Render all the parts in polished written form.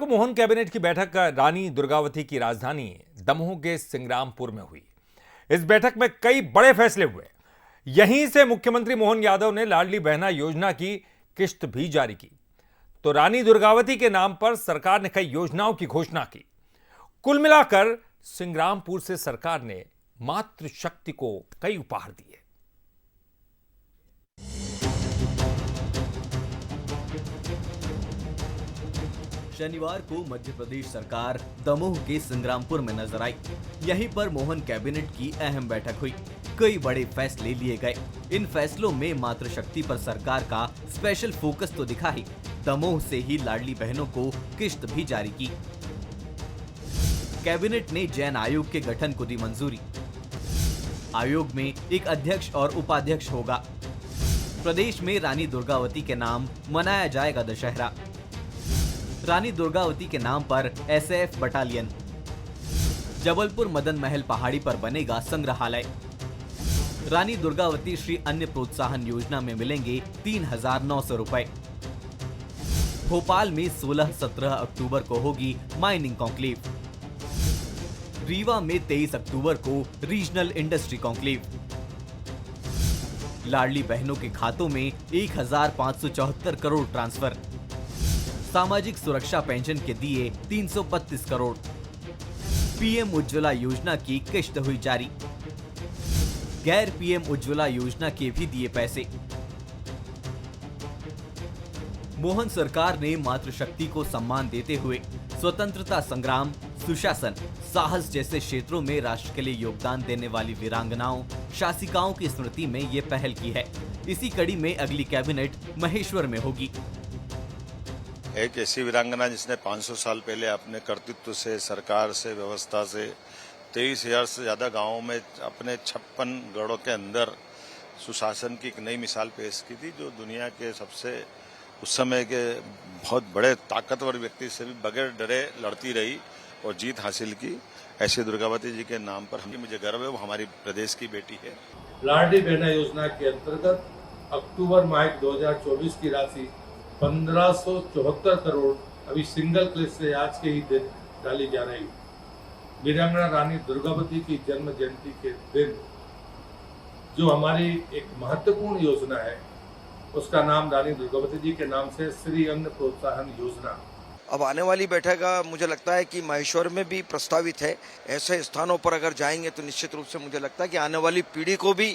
को मोहन कैबिनेट की बैठक रानी दुर्गावती की राजधानी दमोह के सिंग्रामपुर में हुई। इस बैठक में कई बड़े फैसले हुए। यहीं से मुख्यमंत्री मोहन यादव ने लाडली बहना योजना की किश्त भी जारी की। तो रानी दुर्गावती के नाम पर सरकार ने कई योजनाओं की घोषणा की। कुल मिलाकर सिंग्रामपुर से सरकार ने मातृशक्ति को कई उपहार दिए। शनिवार को मध्य प्रदेश सरकार दमोह के सिंग्रामपुर में नजर आई। यहीं पर मोहन कैबिनेट की अहम बैठक हुई। कई बड़े फैसले लिए गए। इन फैसलों में मातृशक्ति पर सरकार का स्पेशल फोकस तो दिखा ही, दमोह से ही लाडली बहनों को किश्त भी जारी की। कैबिनेट ने जैन आयोग के गठन को दी मंजूरी। आयोग में एक अध्यक्ष और उपाध्यक्ष होगा। प्रदेश में रानी दुर्गावती के नाम मनाया जाएगा दशहरा। रानी दुर्गावती के नाम पर एसएएफ बटालियन। जबलपुर मदन महल पहाड़ी पर बनेगा संग्रहालय। रानी दुर्गावती श्री अन्य प्रोत्साहन योजना में मिलेंगे 3,900 रुपए। भोपाल में 16-17 अक्टूबर को होगी माइनिंग कॉन्क्लेव। रीवा में 23 अक्टूबर को रीजनल इंडस्ट्री कॉन्क्लेव। लाडली बहनों के खातों में 1,574 करोड़ ट्रांसफर। सामाजिक सुरक्षा पेंशन के दिए 332 करोड़। पीएम उज्ज्वला योजना की किश्त हुई जारी। गैर पीएम उज्ज्वला योजना के भी दिए पैसे। मोहन सरकार ने मातृशक्ति को सम्मान देते हुए स्वतंत्रता संग्राम, सुशासन, साहस जैसे क्षेत्रों में राष्ट्र के लिए योगदान देने वाली वीरांगनाओं, शासिकाओं की स्मृति में ये पहल की है। इसी कड़ी में अगली कैबिनेट महेश्वर में होगी। एक ऐसी वीरांगना जिसने 500 साल पहले अपने कर्तृत्व से, सरकार से, व्यवस्था से 23,000 से ज्यादा गांवों में अपने 56 गढ़ों के अंदर सुशासन की एक नई मिसाल पेश की थी, जो दुनिया के सबसे उस समय के बहुत बड़े ताकतवर व्यक्ति से भी बगैर डरे लड़ती रही और जीत हासिल की। ऐसे दुर्गावती जी के नाम पर मुझे गर्व है, वो हमारी प्रदेश की बेटी है। लाडली बहना योजना के अंतर्गत अक्टूबर माह 2024 की राशि 1574 करोड़ अभी सिंगल क्लिक से आज के ही दिन डाली जा रही। वीरांगना रानी दुर्गावती की जन्म जयंती के दिन जो हमारी एक महत्वपूर्ण योजना है, उसका नाम रानी दुर्गावती जी के नाम से श्री अन्न प्रोत्साहन योजना। अब आने वाली बैठक मुझे लगता है कि महेश्वर में भी प्रस्तावित है। ऐसे स्थानों पर अगर जाएंगे तो निश्चित रूप से मुझे लगता है कि आने वाली पीढ़ी को भी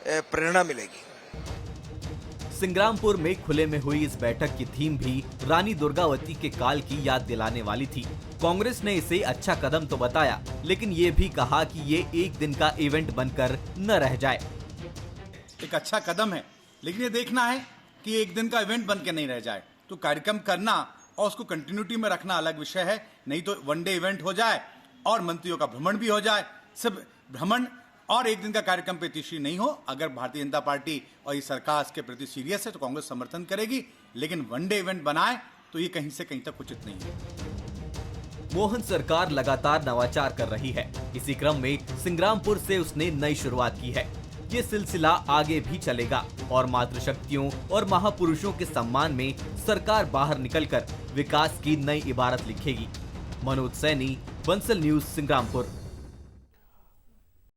प्रेरणा मिलेगी। सिंग्रामपुर में खुले में हुई इस बैठक की थीम भी रानी दुर्गावती के काल की याद दिलाने वाली थी। कांग्रेस ने इसे अच्छा कदम तो बताया, लेकिन ये भी कहा कि ये एक दिन का इवेंट बनकर न रह जाए। एक अच्छा कदम है, लेकिन ये देखना है कि एक दिन का इवेंट बन के नहीं रह जाए। तो कार्यक्रम करना और उसको कंटिन्यूटी में रखना अलग विषय है, नहीं तो वन डे इवेंट हो जाए और मंत्रियों का भ्रमण भी हो जाए। सब भ्रमण और एक दिन का कार्यक्रम पे तिश्री नहीं हो। अगर भारतीय जनता पार्टी और ये सरकार इसके प्रति सीरियस है तो कांग्रेस समर्थन करेगी, लेकिन वन डे इवेंट बनाए तो ये कहीं से कहीं तक उचित नहीं है। मोहन सरकार लगातार नवाचार कर रही है। इसी क्रम में सिंग्रामपुर से उसने नई शुरुआत की है। ये सिलसिला आगे भी चलेगा और मातृशक्तियों और महापुरुषों के सम्मान में सरकार बाहर निकलकर विकास की नई इबारत लिखेगी। मनोज सैनी, बंसल न्यूज, सिंग्रामपुर।